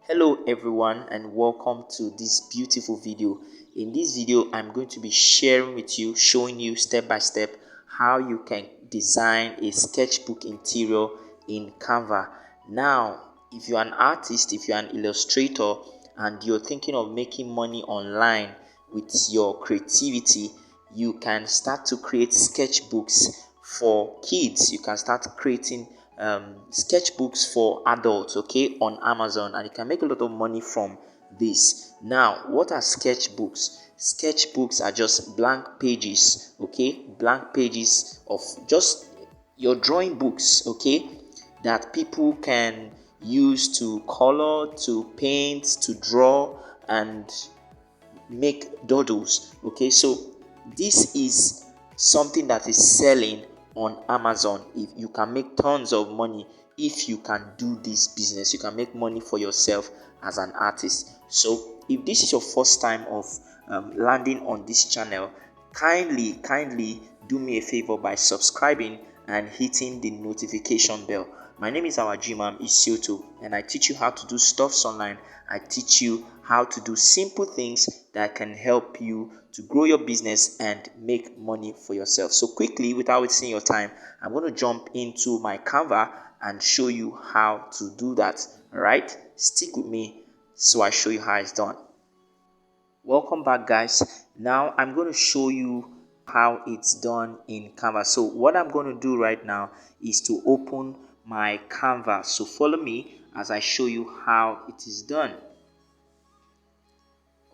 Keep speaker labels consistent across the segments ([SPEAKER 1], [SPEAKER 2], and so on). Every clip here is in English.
[SPEAKER 1] Hello everyone and welcome to this beautiful video. In this video I'm going to be sharing with you, showing you step by step how you can design a sketchbook interior in Canva. Now if you're an artist, if you're an illustrator and you're thinking of making money online with your creativity, you can start to create sketchbooks for kids. You can start creating sketchbooks for adults, okay, on Amazon, and you can make a lot of money from this. Now, what are sketchbooks? Sketchbooks are just blank pages, okay, blank pages of just your drawing books, okay, that people can use to color, to paint, to draw, and make doodles. Okay, so this is something that is selling on Amazon. If you can make tons of money, if you can do this business, you can make money for yourself as an artist. So if this is your first time of landing on this channel, kindly do me a favor by subscribing and hitting the notification bell. My name is Awajiimam Isioto, and I teach you how to do stuffs online. I teach you how to do simple things that can help you to grow your business and make money for yourself. So quickly, without wasting your time, I'm going to jump into my Canva and show you how to do that. All right, stick with me so I show you how it's done. Welcome back, guys. Now I'm going to show you how it's done in Canva. So what I'm going to do right now is to open my Canva. So follow me as I show you how it is done.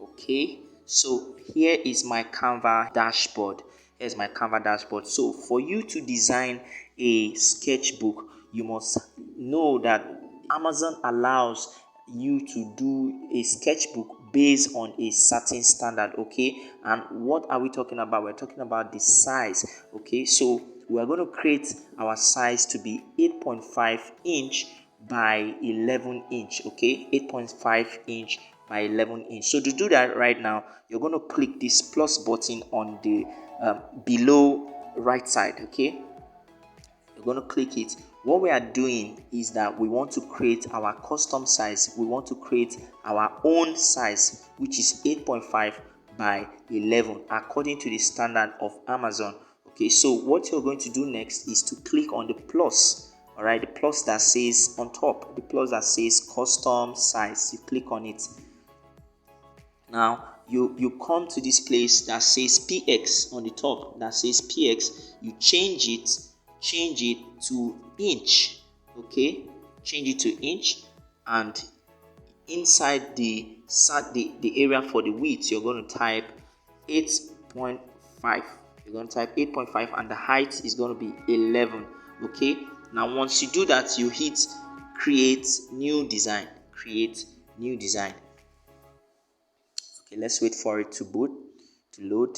[SPEAKER 1] Okay, so here is my Canva dashboard. Here's my Canva dashboard. So for you to design a sketchbook, you must know that Amazon allows you to do a sketchbook based on a certain standard. Okay, and what are we talking about? We're talking about the size. Okay, so we are going to create our size to be 8.5 inch by 11 inch. Okay, 8.5 inch by 11 inch. So to do that right now, you're going to click this plus button on the below right side. Okay, you're going to click it. What we are doing is that we want to create our custom size. We want to create our own size, which is 8.5 by 11 according to the standard of Amazon. Okay, so what you're going to do next is to click on the plus. All right, the plus that says on top, the plus that says custom size. You click on it. Now you come to this place that says px on the top, that says px. You change it to inch. Okay, change it to inch, and inside the area for the width, you're going to type 8.5. You're going to type 8.5, and the height is going to be 11. Okay, now once you do that, you hit create new design. Create new design. Okay, let's wait for it to load.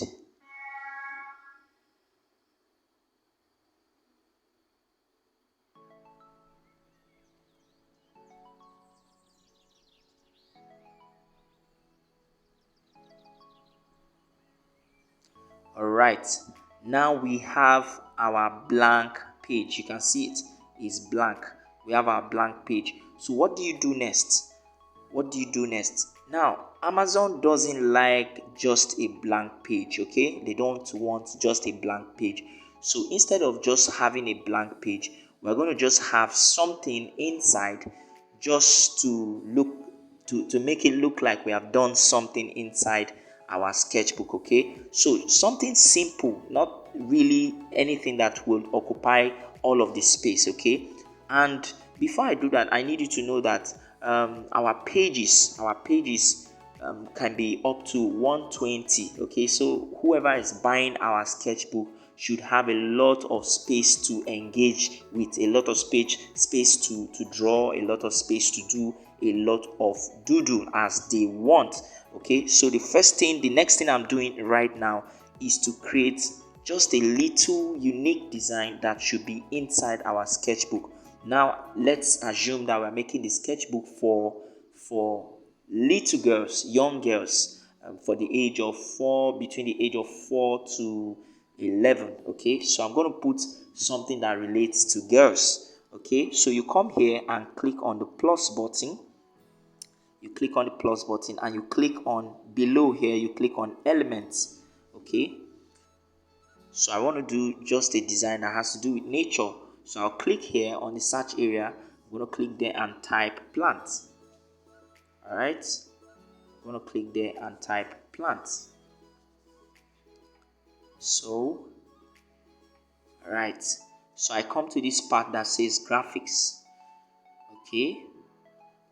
[SPEAKER 1] All right, now we have our blank page. You can see it is blank. We have our blank page. So what do you do next? Now Amazon doesn't like just a blank page. Okay, they don't want just a blank page. So instead of just having a blank page, we're going to just have something inside, just to look to make it look like we have done something inside our sketchbook. Okay, so something simple, not really anything that will occupy all of the space. Okay, and before I do that, I need you to know that our pages can be up to 120. Okay, so whoever is buying our sketchbook should have a lot of space to engage with, a lot of space to draw, a lot of space to do a lot of doodle as they want. Okay, so the next thing I'm doing right now is to create just a little unique design that should be inside our sketchbook. Now let's assume that we're making the sketchbook for little girls, young girls, for the age of 4, between the age of 4 to 11. Okay, so I'm going to put something that relates to girls. Okay, so you come here and click on the plus button. you click on the plus button and you click on below here, you click on elements. Okay, so I want to do just a design that has to do with nature. So I'll click here on the search area. I'm going to click there and type plants. All right, I'm going to click there and type plants. So all right, so I come to this part that says graphics. Okay,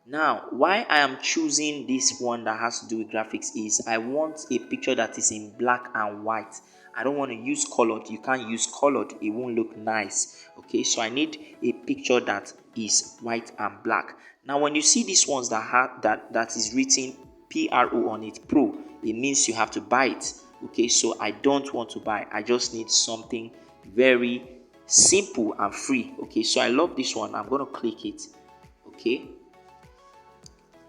[SPEAKER 1] now why I am choosing this one that has to do with graphics is I want a picture that is in black and white. I don't want to use colored. You can't use colored, it won't look nice. Okay, so I need a picture that is white and black. Now when you see these ones that have that is written PRO on it, pro, it means you have to buy it. Okay, so I don't want to buy, I just need something very simple and free. Okay, so I love this one. I'm going to click it. Okay,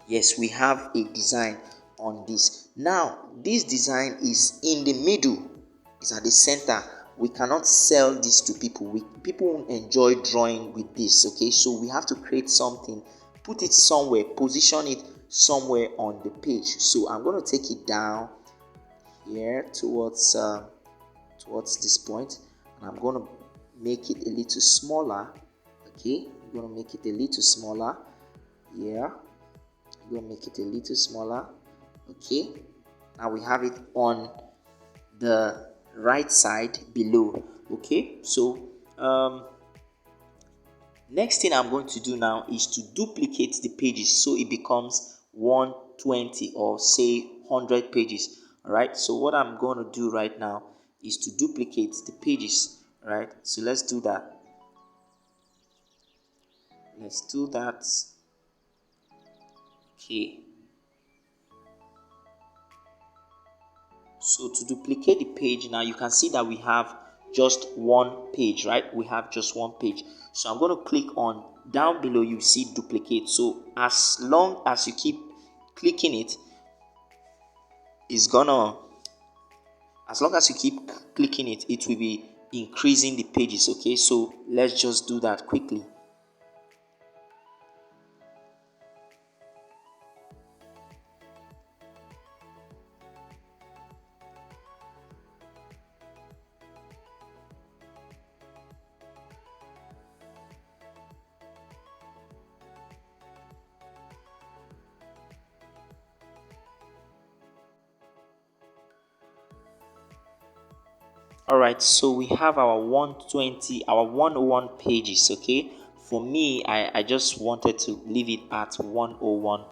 [SPEAKER 1] yes, we have a design on this. Now this design is in the middle, it's at the center. We cannot sell this to people. People won't enjoy drawing with this. Okay, so we have to create something, put it somewhere, position it somewhere on the page. So I'm going to take it down here towards this point, and I'm going to make it a little smaller. Okay, I'm going to make it a little smaller. Yeah, I'm going to make it a little smaller. Okay, now we have it on the right side below. Okay, so next thing I'm going to do now is to duplicate the pages so it becomes 120 or say 100 pages. All right, so what I'm going to do right now is to duplicate the pages. All right, so let's do that. Okay, so to duplicate the page, now you can see that we have just one page, right? We have just one page. So I'm going to click on down below, you see duplicate. So as long as you keep clicking it, as long as you keep clicking it, it will be increasing the pages. Okay, so let's just do that quickly. All right, so we have our 120, our 101 pages. Okay, for me, I just wanted to leave it at 101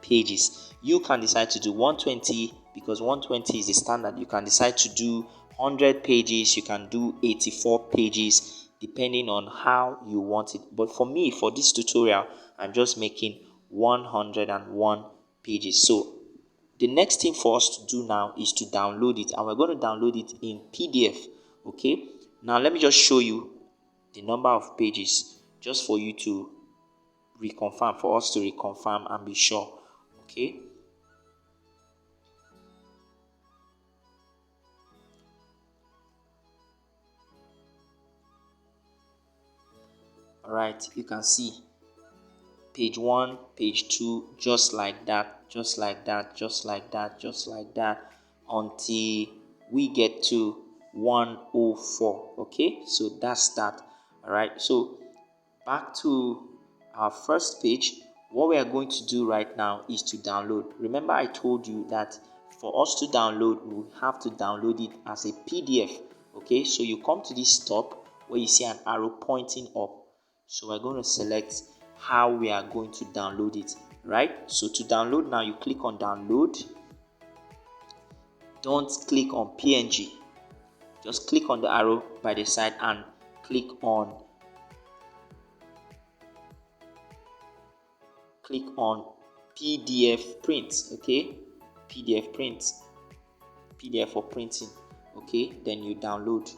[SPEAKER 1] pages. You can decide to do 120 because 120 is the standard. You can decide to do 100 pages, you can do 84 pages depending on how you want it. But for me, for this tutorial, I'm just making 101 pages. So the next thing for us to do now is to download it, and we're going to download it in PDF. Okay, now let me just show you the number of pages just for you to reconfirm, for us to reconfirm and be sure. Okay, all right, you can see page 1, page 2, just like that, just like that, just like that, just like that, until we get to 104. Okay, so that's that. All right, so back to our first page. What we are going to do right now is to download. Remember, I told you that for us to download, we have to download it as a PDF. Okay, so you come to this top where you see an arrow pointing up. So we're going to select how we are going to download it, right? So to download now, you click on download. Don't click on PNG, just click on the arrow by the side and click on PDF print. Okay, PDF print, PDF for printing. Okay, then you download.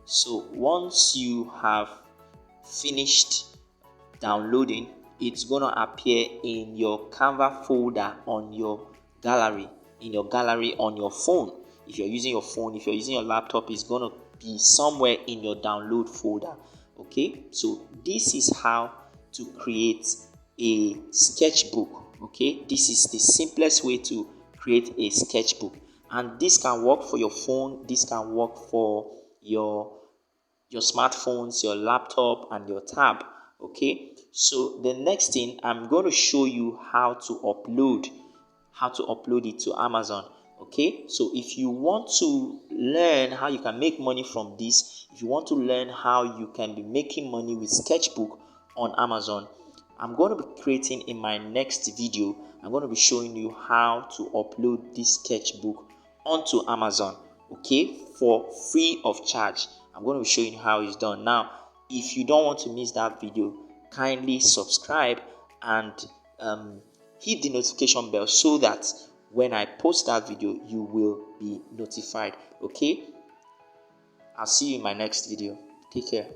[SPEAKER 1] So once you have finished downloading, it's gonna appear in your Canva folder on your gallery, on your phone. If you're using your phone, if you're using your laptop, it's gonna be somewhere in your download folder. Okay, so this is how to create a sketchbook. Okay, this is the simplest way to create a sketchbook, and this can work for your phone, this can work for your smartphones, your laptop, and your tab. Okay, so the next thing, I'm going to show you how to upload it to Amazon. Okay, so if you want to learn how you can make money from this, if you want to learn how you can be making money with Sketchbook on Amazon, I'm going to be creating in my next video, I'm going to be showing you how to upload this sketchbook onto Amazon, okay, for free of charge. I'm going to be showing you how it's done. Now, if you don't want to miss that video, kindly subscribe and hit the notification bell so that when I post that video, you will be notified. Okay, I'll see you in my next video. Take care.